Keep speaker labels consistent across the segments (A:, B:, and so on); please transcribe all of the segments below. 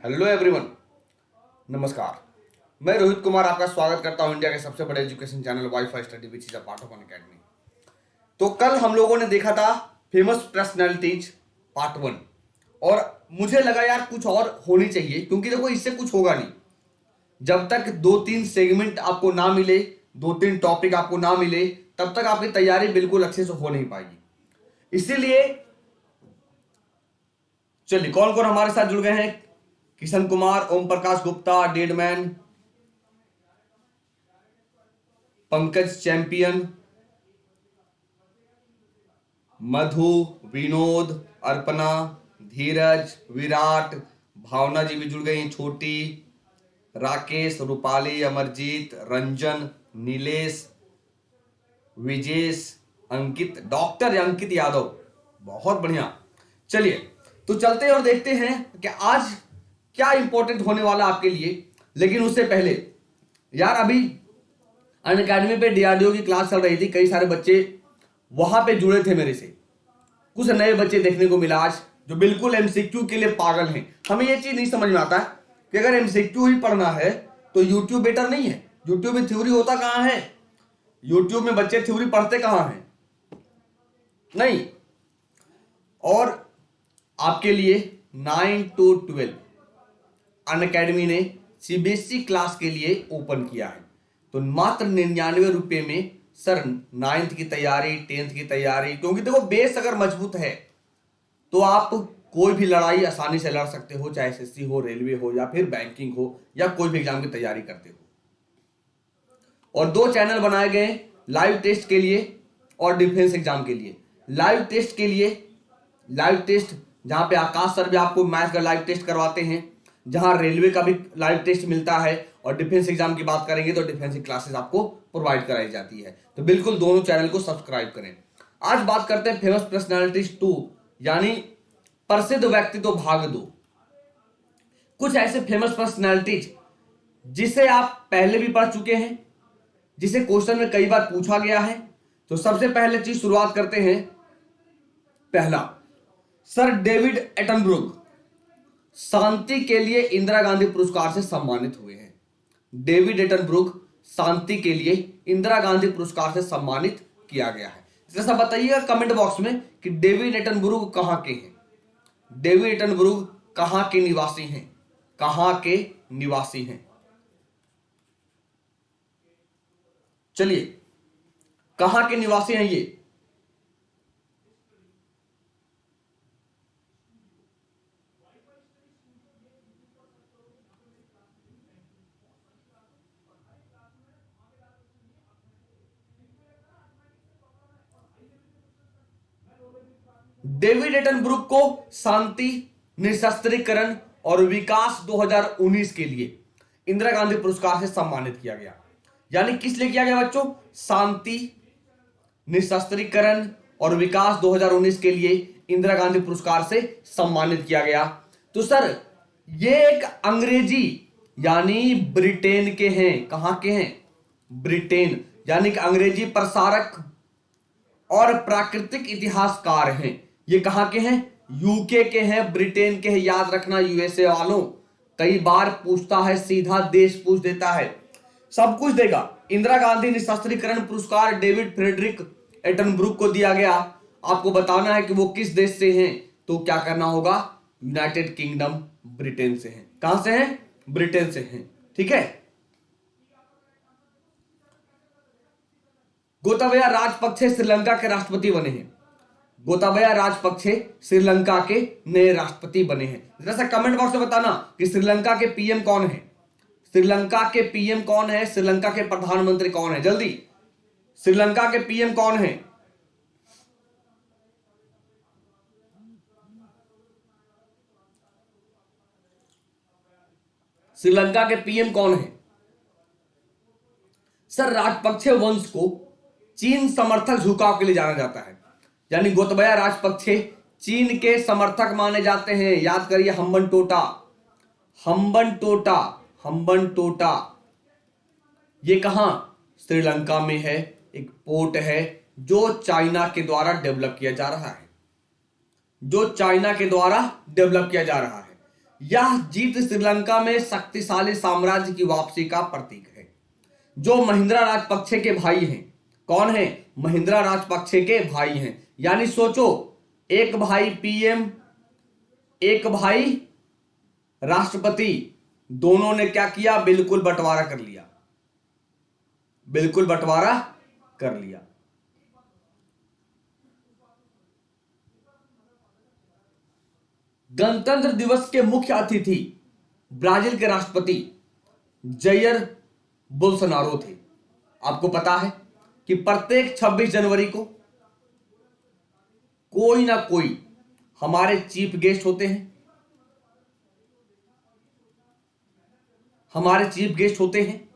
A: Hello everyone, नमस्कार। मैं रोहित कुमार आपका स्वागत करता हूं इंडिया के सबसे बड़े education channel wifi study which is a part of Unacademy. तो कल हम लोगों ने देखा था फेमस पर्सनैलिटीज पार्ट 1 और मुझे लगा यार कुछ और होनी चाहिए, क्योंकि देखो इससे कुछ होगा नहीं जब तक 2-3 सेगमेंट आपको ना मिले, 2-3 टॉपिक आपको ना मिले, तब तक आपकी तैयारी बिल्कुल अच्छे से हो नहीं पाएगी। इसीलिए चलिए कौन कौन हमारे साथ जुड़ गए हैं। किशन कुमार, ओम प्रकाश गुप्ता, डेडमैन, पंकज चैंपियन, मधु, विनोद, अर्पणा, धीरज, विराट, भावना जी भी जुड़ गई, छोटी, राकेश, रूपाली, अमरजीत, रंजन, नीलेश, विजेश, अंकित, डॉक्टर अंकित यादव, बहुत बढ़िया। चलिए तो चलते हैं और देखते हैं कि आज क्या इंपॉर्टेंट होने वाला आपके लिए। लेकिन उससे पहले यार अभी अनअकैडमी पे डीआरडीओ की क्लास चल रही थी, कई सारे बच्चे वहां पे जुड़े थे मेरे से। कुछ नए बच्चे देखने को मिला आज जो बिल्कुल एमसीक्यू के लिए पागल हैं। हमें यह चीज नहीं समझ में आता कि अगर एमसीक्यू ही पढ़ना है तो यूट्यूब बेटर नहीं है। यूट्यूब में थ्योरी होता कहां है? यूट्यूब में बच्चे थ्योरी पढ़ते कहां हैं? नहीं। और आपके लिए 9 to 12 अनअकैडमी ने सीबीएसई क्लास के लिए ओपन किया है। तो मात्र 99 रुपए में सर 9th की तैयारी, 10th की तैयारी, क्योंकि देखो बेस अगर मजबूत है तो आप कोई भी लड़ाई आसानी से लड़ सकते हो, चाहे एसएससी हो, रेलवे हो, या फिर बैंकिंग हो, या कोई भी एग्जाम की तैयारी करते हो। और 2 चैनल बनाए गए लाइव टेस्ट के लिए और डिफेंस एग्जाम के लिए। लाइव टेस्ट के लिए लाइव टेस्ट जहां पे आकाश सर भी आपको मैथ का लाइव टेस्ट करवाते हैं, जहां रेलवे का भी लाइव टेस्ट मिलता है, और डिफेंस एग्जाम की बात करेंगे तो डिफेंस की क्लासेस आपको प्रोवाइड कराई जाती है। तो बिल्कुल दोनों चैनल को सब्सक्राइब करें। आज बात करते हैं फेमस पर्सनालिटीज 2, यानी प्रसिद्ध व्यक्तित्व भाग 2। कुछ ऐसे फेमस पर्सनालिटीज जिसे आप पहले भी पढ़ चुके हैं, जिसे क्वेश्चन में कई बार पूछा गया है। तो सबसे पहले चीज शुरुआत करते हैं। पहला, सर डेविड एटनब्रुक शांति के लिए इंदिरा गांधी पुरस्कार से सम्मानित हुए हैं। डेविड एटनब्रुक शांति के लिए इंदिरा गांधी पुरस्कार से सम्मानित किया गया है। जैसा बताइएगा कमेंट बॉक्स में कि डेविड एटनब्रुक कहां के हैं। डेविड एटनब्रुक कहां के निवासी हैं? कहां के निवासी हैं? चलिए, कहां के निवासी हैं ये? डेविड एटनब्रुक को शांति, निशस्त्रीकरण और विकास 2019 के लिए इंदिरा गांधी पुरस्कार से सम्मानित किया गया। यानी किस लिए किया गया बच्चों? शांति, निशस्त्रीकरण और विकास 2019 के लिए इंदिरा गांधी पुरस्कार से सम्मानित किया गया। तो सर ये एक अंग्रेजी यानी ब्रिटेन के हैं। कहां के हैं? ब्रिटेन, यानी कि अंग्रेजी प्रसारक और प्राकृतिक इतिहासकार हैं। ये कहां के हैं? यूके के हैं, ब्रिटेन के हैं। याद रखना यूएसए वालों, कई बार पूछता है, सीधा देश पूछ देता है, सब कुछ देगा। इंदिरा गांधी निशस्त्रीकरण पुरस्कार डेविड फ्रेडरिक एटनब्रुक को दिया गया। आपको बताना है कि वो किस देश से हैं। तो क्या करना होगा? यूनाइटेड किंगडम, ब्रिटेन से हैं। कहां से हैं? ब्रिटेन से हैं। ठीक है। गोताबया राजपक्षे श्रीलंका के राष्ट्रपति बने हैं। गोताबया राजपक्षे श्रीलंका के नए राष्ट्रपति बने हैं। जरा सा कमेंट बॉक्स में बताना कि श्रीलंका के पीएम कौन है। श्रीलंका के पीएम कौन है? श्रीलंका के प्रधानमंत्री कौन है? जल्दी, श्रीलंका के पीएम कौन है? श्रीलंका के पीएम कौन है? सर राजपक्षे वंश को चीन समर्थक झुकाव के लिए जाना जाता है। यानी गोतबया राजपक्षे चीन के समर्थक माने जाते हैं। याद करिए, हम्बन टोटा, हम्बन टोटा, हम्बन टोटा। ये कहां? श्रीलंका में है। एक पोर्ट है जो चाइना के द्वारा डेवलप किया जा रहा है, जो चाइना के द्वारा डेवलप किया जा रहा है। यह जीत श्रीलंका में शक्तिशाली साम्राज्य की वापसी का प्रतीक है। जो महिंद्रा राजपक्षे के भाई हैं, कौन है? महिंद्रा राजपक्षे के भाई हैं। यानी सोचो, एक भाई पीएम, एक भाई राष्ट्रपति, दोनों ने क्या किया? बिल्कुल बंटवारा कर लिया, बिल्कुल बंटवारा कर लिया। गणतंत्र दिवस के मुख्य अतिथि ब्राजील के राष्ट्रपति जैयर बोल्सोनारो थे। आपको पता है कि प्रत्येक 26 जनवरी को कोई ना कोई हमारे चीफ गेस्ट होते हैं, हमारे चीफ गेस्ट होते हैं।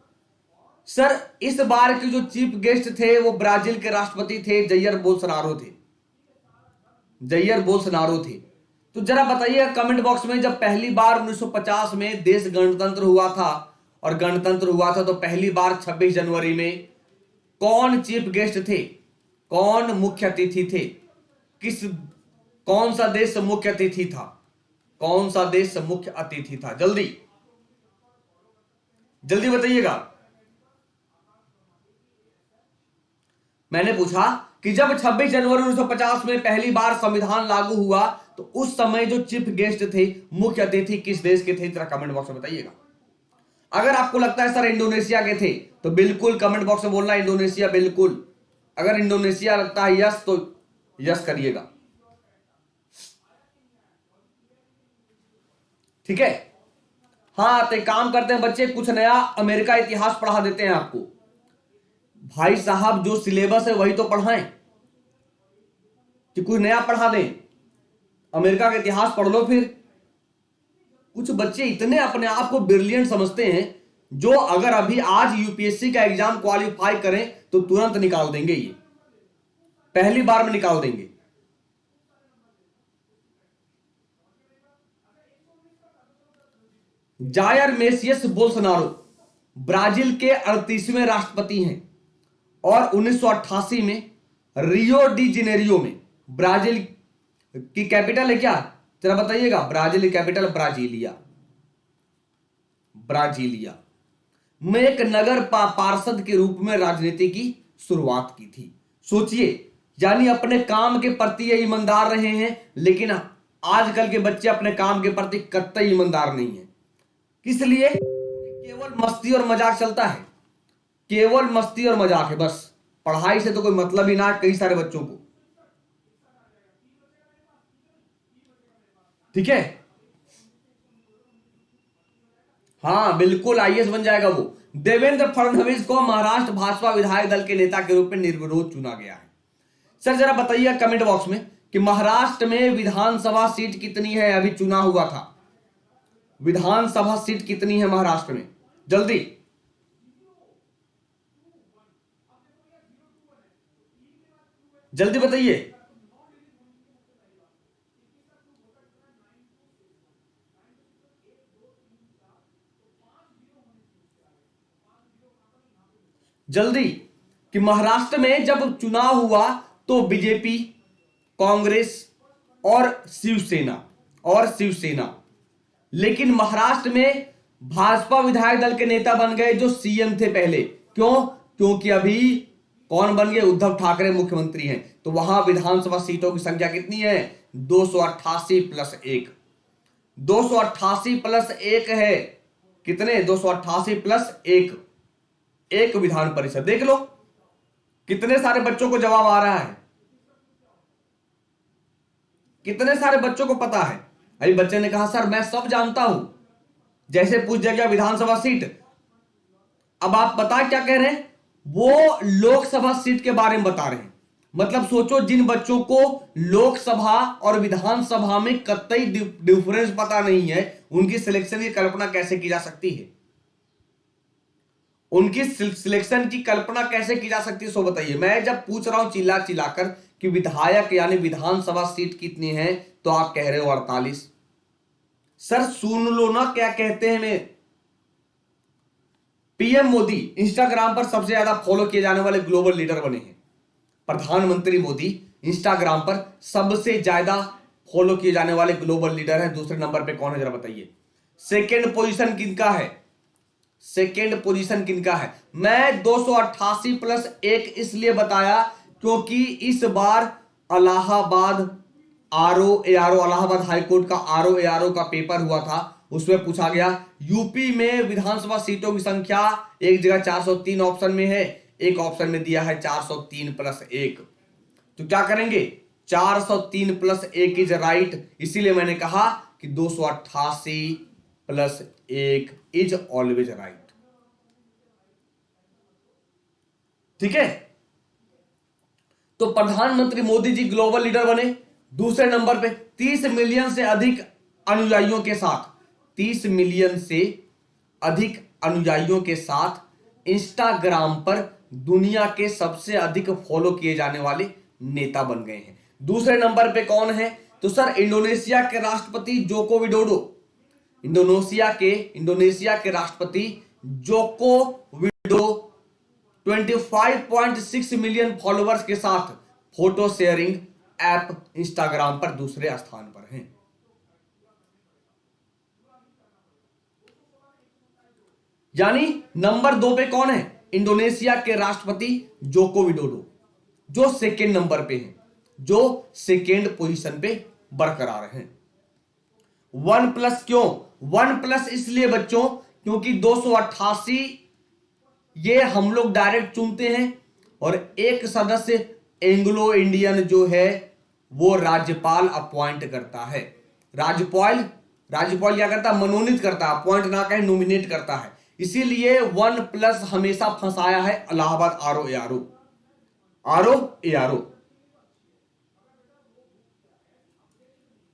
A: सर, इस बार के जो चीफ गेस्ट थे वो ब्राजील के राष्ट्रपति थे, जैयर बोल्सोनारो थे, जैयर बोल्सोनारो थे। तो जरा बताइए कमेंट बॉक्स में, जब पहली बार 1950 में देश गणतंत्र हुआ था, और गणतंत्र हुआ था तो पहली बार 26 जनवरी में कौन चीफ गेस्ट थे, कौन मुख्य अतिथि थे? कौन सा देश मुख्य अतिथि था? कौन सा देश मुख्य अतिथि था? जल्दी जल्दी बताइएगा। मैंने पूछा कि जब 26 जनवरी 1950 में पहली बार संविधान लागू हुआ तो उस समय जो चीफ गेस्ट थे, मुख्य अतिथि किस देश के थे? जरा कमेंट बॉक्स में बताइएगा। अगर आपको लगता है सर इंडोनेशिया के थे तो बिल्कुल कमेंट बॉक्स में बोलना इंडोनेशिया, बिल्कुल। अगर इंडोनेशिया लगता है यस तो यस करिएगा, ठीक है। हाँ, तो काम करते हैं बच्चे, कुछ नया अमेरिका इतिहास पढ़ा देते हैं आपको। भाई साहब, जो सिलेबस है वही तो पढ़ाएं कि कुछ नया पढ़ा दें। अमेरिका का इतिहास पढ़ लो। फिर कुछ बच्चे इतने अपने आप को ब्रिलियंट समझते हैं, जो अगर अभी आज यूपीएससी का एग्जाम क्वालिफाई करें तो तुरंत निकाल देंगे, ये पहली बार में निकाल देंगे। जायर मेसियस बोल्सोनारो ब्राजील के 38वें राष्ट्रपति हैं और 1988 में रियो डी जेनेरियो में, ब्राजील की कैपिटल है क्या? जरा बताइएगा। ब्राजील की कैपिटल ब्राजीलिया, ब्राजीलिया में एक नगर पार्षद के रूप में राजनीति की शुरुआत की थी। सोचिए, यानी अपने काम के प्रति ये ईमानदार रहे हैं, लेकिन आजकल के बच्चे अपने काम के प्रति कतई ईमानदार नहीं है। किस लिए? केवल मस्ती और मजाक चलता है, केवल मस्ती और मजाक है, बस पढ़ाई से तो कोई मतलब ही ना है कई सारे बच्चों को, ठीक है। हाँ बिल्कुल, आईएएस बन जाएगा वो। देवेंद्र फडणवीस को महाराष्ट्र भाजपा विधायक दल के नेता के रूप में निर्विरोध चुना गया है। सर जरा बताइए कमेंट बॉक्स में कि महाराष्ट्र में विधानसभा सीट कितनी है? अभी चुना हुआ था, विधानसभा सीट कितनी है महाराष्ट्र में? जल्दी जल्दी बताइए। जल्दी, कि महाराष्ट्र में जब चुनाव हुआ तो बीजेपी, कांग्रेस और शिवसेना, लेकिन महाराष्ट्र में भाजपा विधायक दल के नेता बन गए जो सीएम थे पहले। क्यों? क्योंकि अभी कौन बन गए? उद्धव ठाकरे मुख्यमंत्री हैं। तो वहां विधानसभा सीटों की संख्या कितनी है? 288 प्लस 1, 288 प्लस 1 है। कितने? 288 प्लस 1, एक विधान परिषद। देख लो कितने सारे बच्चों को जवाब आ रहा है, कितने सारे बच्चों को पता है। अभी बच्चे ने कहा सर मैं सब जानता हूं, जैसे पूछ दिया गया विधानसभा सीट। अब आप पता क्या कह रहे हैं? वो लोकसभा सीट के बारे में बता रहे हैं। मतलब सोचो, जिन बच्चों को लोकसभा और विधानसभा में कतई डिफरेंस पता नहीं है, उनकी सिलेक्शन की कल्पना कैसे की जा सकती है? उनकी सिलेक्शन की कल्पना कैसे की जा सकती है, सो बताइए। मैं जब पूछ रहा हूं चिल्ला चिल्लाकर कि विधायक यानी विधानसभा सीट कितनी है, तो आप कह रहे हो 48। सर सुन लो ना क्या कहते हैं। मैं पीएम मोदी इंस्टाग्राम पर सबसे ज्यादा फॉलो किए जाने वाले ग्लोबल लीडर बने हैं। प्रधानमंत्री मोदी इंस्टाग्राम पर सबसे ज्यादा फॉलो किए जाने वाले ग्लोबल लीडर हैं। दूसरे नंबर पे कौन है जरा बताइए। सेकेंड पोजीशन किनका है? सेकेंड पोजीशन किनका है? मैं 288 प्लस 1 इसलिए बताया क्योंकि इस बार इलाहाबाद आरओ इलाहाबाद हाईकोर्ट का आरओ का पेपर हुआ था। उसमें पूछा गया यूपी में विधानसभा सीटों की संख्या एक जगह 403 ऑप्शन में है, एक ऑप्शन में दिया है 403 प्लस 1। तो क्या करेंगे? 403 प्लस 1 इज राइट। इसीलिए मैंने कहा कि 288 प्लस 1 इज ऑलवेज राइट। ठीक है, तो प्रधानमंत्री मोदी जी ग्लोबल लीडर बने। दूसरे नंबर पे 30 मिलियन से अधिक अनुयायियों के साथ, 30 मिलियन से अधिक अनुयायियों के साथ इंस्टाग्राम पर दुनिया के सबसे अधिक फॉलो किए जाने वाले नेता बन गए हैं। दूसरे नंबर पे कौन है? तो सर इंडोनेशिया के राष्ट्रपति जोको विडोडो। इंडोनेशिया के राष्ट्रपति जोको विडोडो 25.6 मिलियन फॉलोअर्स के साथ फोटो शेयरिंग ऐप इंस्टाग्राम पर दूसरे स्थान पर हैं। यानी नंबर 2 पे कौन है? इंडोनेशिया के राष्ट्रपति जोको विडोडो, जो सेकेंड नंबर पे हैं, जो सेकेंड पोजीशन पे बरकरार हैं। 1+ क्यों? 1+ इसलिए बच्चों क्योंकि 288 ये हम लोग डायरेक्ट चुनते हैं और एक सदस्य एंग्लो इंडियन जो है वो राज्यपाल अपॉइंट करता है। राज्यपाल क्या करता है? मनोनीत करता है, अपॉइंट ना कहे नॉमिनेट करता है। इसीलिए 1+ हमेशा फंसाया है इलाहाबाद आरओ।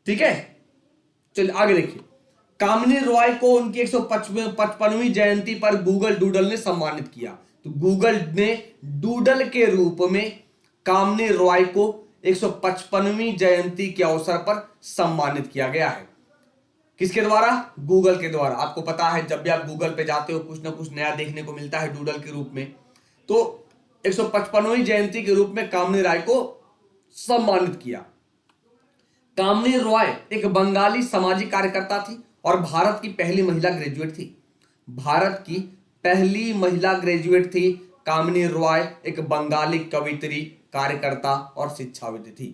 A: ठीक है, चलिए आगे देखिए। कामिनी रॉय को उनकी 155वीं जयंती पर गूगल डूडल ने सम्मानित किया। तो गूगल ने डूडल के रूप में कामिनी रॉय को 155वीं जयंती के अवसर पर सम्मानित किया गया है। किसके द्वारा? गूगल के द्वारा। आपको पता है जब भी आप गूगल पे जाते हो कुछ ना कुछ नया देखने को मिलता है डूडल के रूप में। तो 155वीं जयंती के रूप में कामिनी रॉय को सम्मानित किया। कामिनी रॉय एक बंगाली सामाजिक कार्यकर्ता थी और भारत की पहली महिला ग्रेजुएट थी। भारत की पहली महिला ग्रेजुएट थी कामिनी रॉय। एक बंगाली कवियत्री, कार्यकर्ता और शिक्षाविद थी।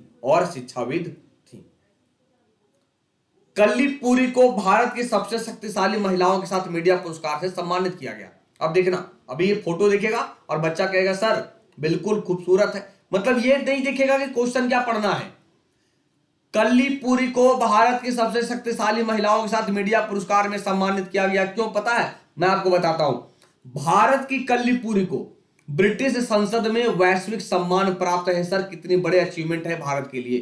A: कल्लीपुरी को भारत की सबसे शक्तिशाली महिलाओं के साथ मीडिया पुरस्कार से सम्मानित किया गया। अब देखना, अभी ये फोटो देखेगा और बच्चा कहेगा सर बिल्कुल खूबसूरत है। मतलब ये नहीं देखेगा कि क्वेश्चन क्या पढ़ना है। कल्लीपुरी को भारत की सबसे शक्तिशाली महिलाओं के साथ मीडिया पुरस्कार में सम्मानित किया गया। क्यों पता है? मैं आपको बताता हूं। भारत की कल्लीपुरी को ब्रिटिश संसद में वैश्विक सम्मान प्राप्त है। सर कितनी बड़ी अचीवमेंट है भारत के लिए,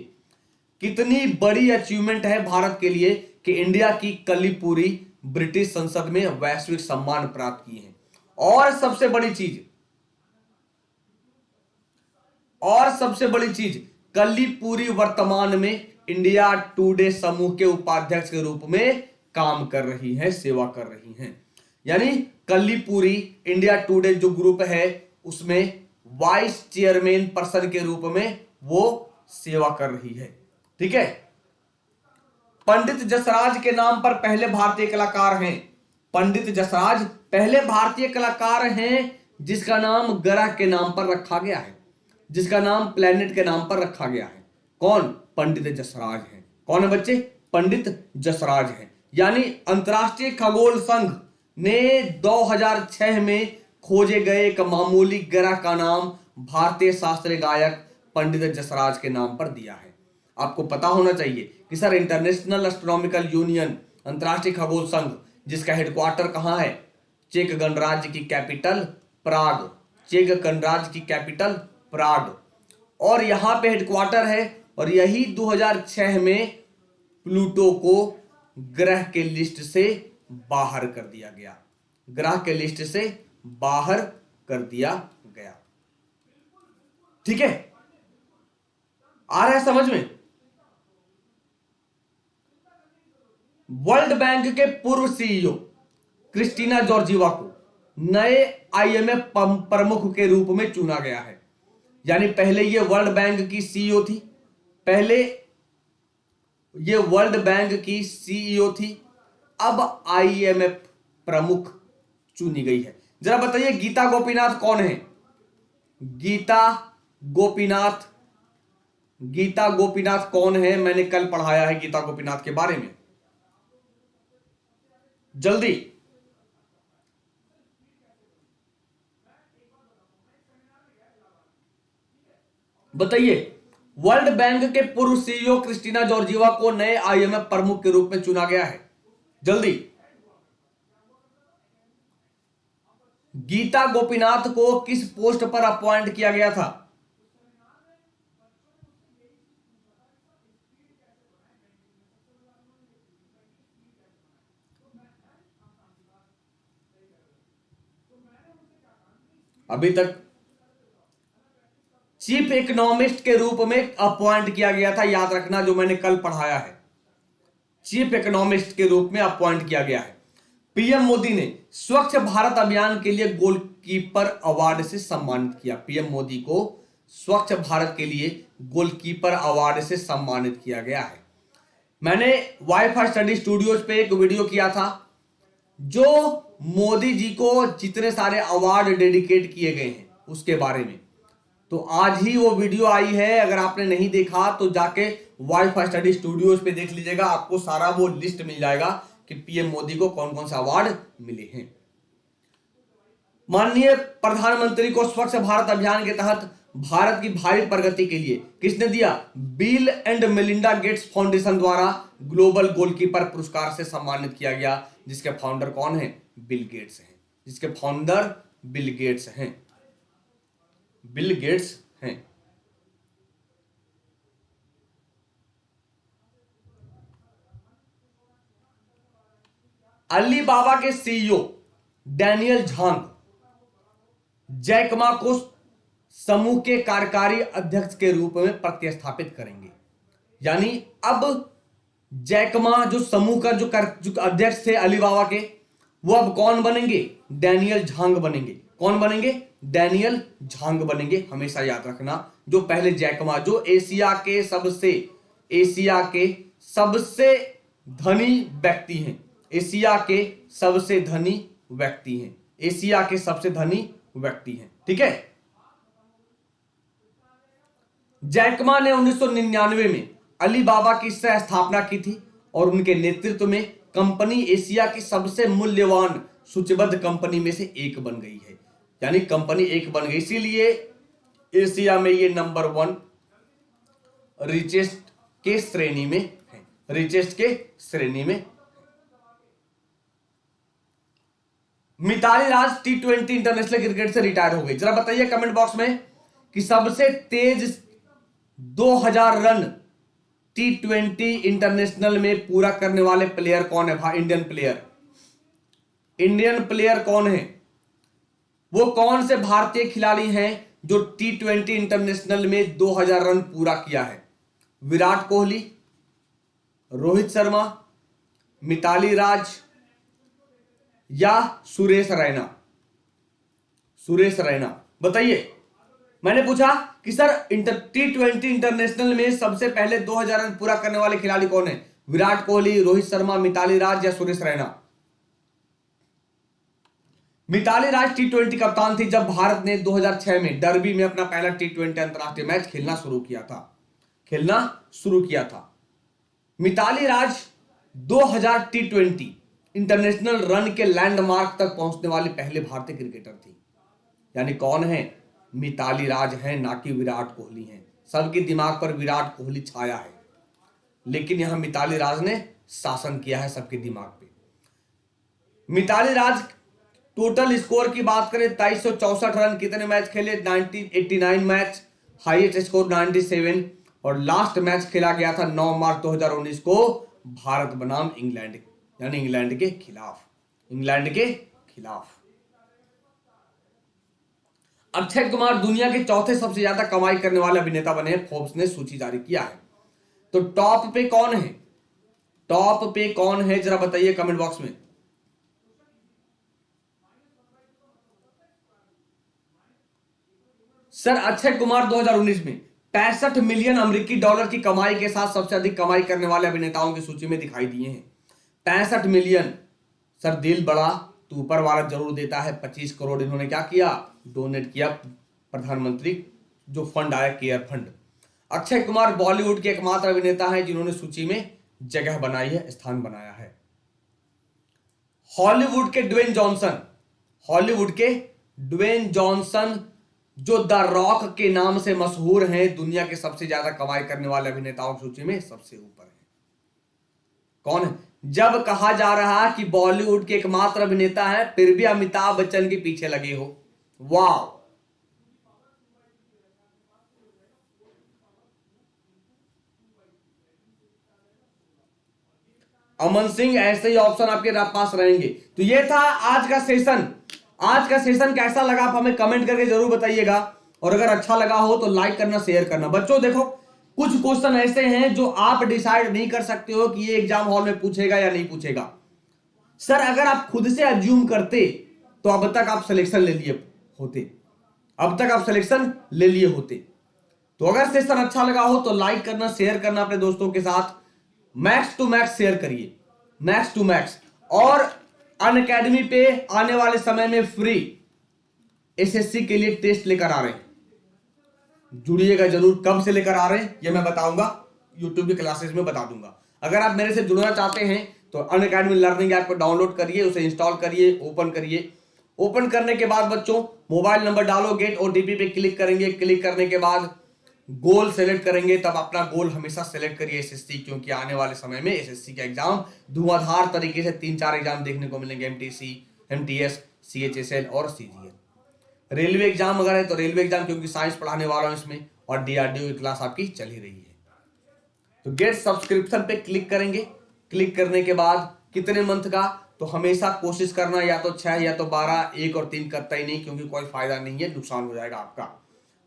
A: कितनी बड़ी अचीवमेंट है भारत के लिए कि इंडिया की कल्लीपुरी ब्रिटिश संसद में वैश्विक सम्मान प्राप्त की है। और सबसे बड़ी चीज कल्लीपुरी वर्तमान में इंडिया टुडे समूह के उपाध्यक्ष के रूप में काम कर रही है, सेवा कर रही हैं। यानी कल्लीपुरी इंडिया टुडे जो ग्रुप है उसमें वाइस चेयरमैन पर्सन के रूप में वो सेवा कर रही है। ठीक है, पंडित जसराज के नाम पर पहले भारतीय कलाकार हैं। पंडित जसराज पहले भारतीय कलाकार हैं जिसका नाम ग्रह के नाम पर रखा गया है, जिसका नाम प्लेनेट के नाम पर रखा गया है। कौन? पंडित जसराज हैं। कौन है बच्चे? पंडित जसराज हैं। यानी अंतरराष्ट्रीय खगोल संघ ने 2006 में खोजे गए एक मामूली ग्रह का नाम भारतीय शास्त्रीय गायक पंडित जसराज के नाम पर दिया है। आपको पता होना चाहिए कि सर इंटरनेशनल एस्ट्रोनॉमिकल यूनियन, अंतरराष्ट्रीय खगोल संघ, जिसका हेडक्वार्टर कहां है? चेक गणराज्य की कैपिटल प्राग। चेक गणराज्य की कैपिटल प्राग, और यहां पे हेडक्वार्टर है। और यही 2006 में प्लूटो को ग्रह के लिस्ट से बाहर कर दिया गया। ग्रह के लिस्ट से बाहर कर दिया गया। ठीक है, आ रहा है समझ में? वर्ल्ड बैंक के पूर्व सीईओ क्रिस्टीना जॉर्जीवा को नए आईएमएफ प्रमुख के रूप में चुना गया है। यानी पहले ये वर्ल्ड बैंक की सीईओ थी, पहले ये वर्ल्ड बैंक की सीईओ थी, अब आईएमएफ प्रमुख चुनी गई है। जरा बताइए गीता गोपीनाथ कौन है? गीता गोपीनाथ, गीता गोपीनाथ कौन है? मैंने कल पढ़ाया है गीता गोपीनाथ के बारे में, जल्दी बताइए। वर्ल्ड बैंक के पूर्व सीईओ क्रिस्टीना जॉर्जिवा को नए आईएमएफ प्रमुख के रूप में चुना गया है, जल्दी। गीता गोपीनाथ को किस पोस्ट पर अपॉइंट किया गया था? अभी तक चीफ इकोनॉमिस्ट के रूप में अपॉइंट किया गया था, याद रखना, जो मैंने कल पढ़ाया है, चीफ इकोनॉमिस्ट के रूप में अपॉइंट किया गया है। पीएम मोदी ने स्वच्छ भारत अभियान के लिए गोलकीपर अवार्ड से सम्मानित किया। पीएम मोदी को स्वच्छ भारत के लिए गोलकीपर अवार्ड से सम्मानित किया गया है। मैंने वाईफाई स्टडी स्टूडियोज पे एक वीडियो किया था, जो मोदी जी को जितने सारे अवार्ड डेडिकेट किए गए हैं उसके बारे में। तो आज ही वो वीडियो आई है, अगर आपने नहीं देखा तो जाके वाईफाई स्टडी स्टूडियोज पे देख लीजिएगा, आपको सारा वो लिस्ट मिल जाएगा कि पीएम मोदी को कौन कौन से अवार्ड मिले हैं। माननीय प्रधानमंत्री को स्वच्छ भारत अभियान के तहत भारत की भावी प्रगति के लिए किसने दिया? Bill and Melinda Gates foundation द्वारा ग्लोबल गोलकीपर पुरस्कार से सम्मानित किया गया, जिसके फाउंडर कौन है? बिल गेट्स हैं, जिसके फाउंडर बिल गेट्स हैं, बिल गेट्स हैं। अलीबाबा के सीईओ डैनियल झांग जैकमा को समूह के कार्यकारी अध्यक्ष के रूप में प्रतिस्थापित करेंगे। यानी अब जैकमा जो समूह का जो अध्यक्ष थे अलीबाबा के, वो अब कौन बनेंगे? डैनियल झांग बनेंगे। कौन बनेंगे? डैनियल झांग बनेंगे। हमेशा याद रखना, जो पहले जैकमा, जो एशिया के सबसे धनी व्यक्ति हैं, एशिया के सबसे धनी व्यक्ति हैं, एशिया के सबसे धनी व्यक्ति हैं, ठीक है। जैकमा ने 1999 में अलीबाबा की सह स्थापना की थी और उनके नेतृत्व में कंपनी एशिया की सबसे मूल्यवान सूचीबद्ध कंपनी में से एक बन गई है। यानी कंपनी एक बन गई, इसीलिए एशिया में ये नंबर 1 रिचेस्ट के श्रेणी में है, रिचेस्ट के श्रेणी में। मिताली राज T20 इंटरनेशनल क्रिकेट से रिटायर हो गई। जरा बताइए कमेंट बॉक्स में कि सबसे तेज 2000 रन T20 इंटरनेशनल में पूरा करने वाले प्लेयर कौन है? भाई इंडियन प्लेयर कौन है? वो कौन से भारतीय खिलाड़ी हैं जो T20 इंटरनेशनल में 2000 रन पूरा किया है? विराट कोहली, रोहित शर्मा, मिताली राज या सुरेश रैना? सुरेश रैना, बताइए। मैंने पूछा कि सर T20 इंटरनेशनल में सबसे पहले 2000 रन पूरा करने वाले खिलाड़ी कौन है? विराट कोहली, रोहित शर्मा, मिताली राज या सुरेश रैना? मिताली राज T20 कप्तान थी जब भारत ने 2006 में डर्बी में अपना पहला T20 अंतरराष्ट्रीय मैच खेलना शुरू किया था। मिताली राज 2000 T20 इंटरनेशनल रन के लैंडमार्क तक पहुंचने वाली पहले भारतीय क्रिकेटर थी। यानी कौन है? मिताली राज है, ना कि विराट कोहली हैं। सबके दिमाग पर विराट कोहली छाया है, लेकिन यहां मिताली राज ने शासन किया है सबके दिमाग पे। मिताली राज टोटल स्कोर की बात करें 2364 रन, कितने मैच खेले? 1989 मैच, हाईएस्ट स्कोर 97, और लास्ट मैच खेला गया था 9 मार्च 2019 को भारत बनाम इंग्लैंड, यानी इंग्लैंड के खिलाफ। अक्षय कुमार दुनिया के चौथे सबसे ज्यादा कमाई करने वाले अभिनेता बने हैं, फोर्ब्स ने सूची जारी किया है। तो टॉप पे कौन है जरा बताइए कमेंट बॉक्स में। सर अक्षय कुमार 2019 में 65 मिलियन अमेरिकी डॉलर की कमाई के साथ सबसे अधिक कमाई करने वाले अभिनेताओं की सूची में दिखाई दिए हैं। 65 मिलियन। सर दिल बड़ा तो ऊपर वाला जरूर देता है। 25 करोड़ इन्होंने क्या किया, डोनेट किया प्रधानमंत्री जो फंड आया केयर फंड। अक्षय कुमार बॉलीवुड के एकमात्र अभिनेता हैं जिन्होंने सूची में जगह बनाई है, स्थान बनाया है। हॉलीवुड के ड्वेन जॉनसन जो द रॉक के नाम से मशहूर हैं, दुनिया के सबसे ज्यादा कमाई करने वाले अभिनेताओं की सूची में सबसे ऊपर है। कौन है? जब कहा जा रहा है कि बॉलीवुड के एकमात्र अभिनेता हैं, फिर भी अमिताभ बच्चन के पीछे लगे हो। वाह। अमन सिंह, ऐसे ही ऑप्शन आपके पास रहेंगे। तो ये था आज का सेशन। आज का सेशन कैसा लगा आप हमें कमेंट करके जरूर बताइएगा, और अगर अच्छा लगा हो तो लाइक करना, शेयर करना। बच्चों देखो, कुछ क्वेश्चन ऐसे हैं जो आप डिसाइड नहीं कर सकते हो कि ये एग्जाम हॉल में पूछेगा या नहीं पूछेगा। सर अगर आप खुद से अज्यूम करते तो अब तक आप सिलेक्शन ले लिए होते। तो अगर सेशन अच्छा लगा हो तो लाइक करना, शेयर करना अपने दोस्तों के साथ। मैक्स टू मैक्स शेयर करिए, मैक्स टू मैक्स। और अनअकैडमी पे आने वाले समय में फ्री एसएससी के लिए टेस्ट लेकर आ रहे हैं, जुड़िएगा जरूर। कब से लेकर आ रहे हैं ये मैं बताऊंगा, यूट्यूब की क्लासेस में बता दूंगा। अगर आप मेरे से जुड़ना चाहते हैं तो अनअकैडमी लर्निंग ऐप को डाउनलोड करिए, उसे इंस्टॉल करिए, ओपन करिए। ओपन करने के बाद बच्चों मोबाइल नंबर डालो, गेट ओटीपी पे क्लिक करेंगे। क्लिक करने के बाद गोल सेलेक्ट करेंगे, तब अपना गोल हमेशा सेलेक्ट करिए एसएससी, क्योंकि आने वाले समय में एसएससी का एग्जाम धुआंधार तरीके से 3-4 एग्जाम देखने को मिलेंगे। एमटीसी, एमटीएस, सीएचएसएल और सीजीएल। रेलवे एग्जाम अगर है तो रेलवे एग्जाम, क्योंकि साइंस पढ़ाने वाला हूं इसमें, और डीआरडीओ की क्लास आपकी चल ही रही है। तो गेट सब्सक्रिप्शन पे क्लिक करेंगे। क्लिक करने के बाद कितने मंथ का, तो हमेशा कोशिश करना या तो 6 या तो 12, 1 और 3 करता ही नहीं, क्योंकि कोई फायदा नहीं है, नुकसान हो जाएगा आपका।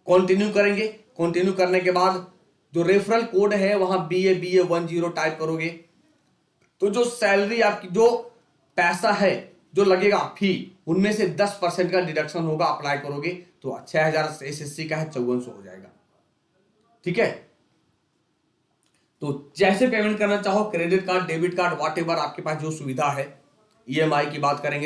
A: कंटिन्यू करेंगे। कंटिन्यू करने के बाद जो रेफरल कोड है वहां BA10 टाइप करोगे, तो जो सैलरी आपकी, जो पैसा है जो लगेगा फी, उनमें से 10% का डिडक्शन होगा। अप्लाई करोगे तो 6000 एसएससी का है, 5400 हो जाएगा। ठीक है, तो जैसे पेमेंट करना चाहो, credit card, debit card, whatever आपके पास जो सुविधा है। ईएमआई की बात करेंगे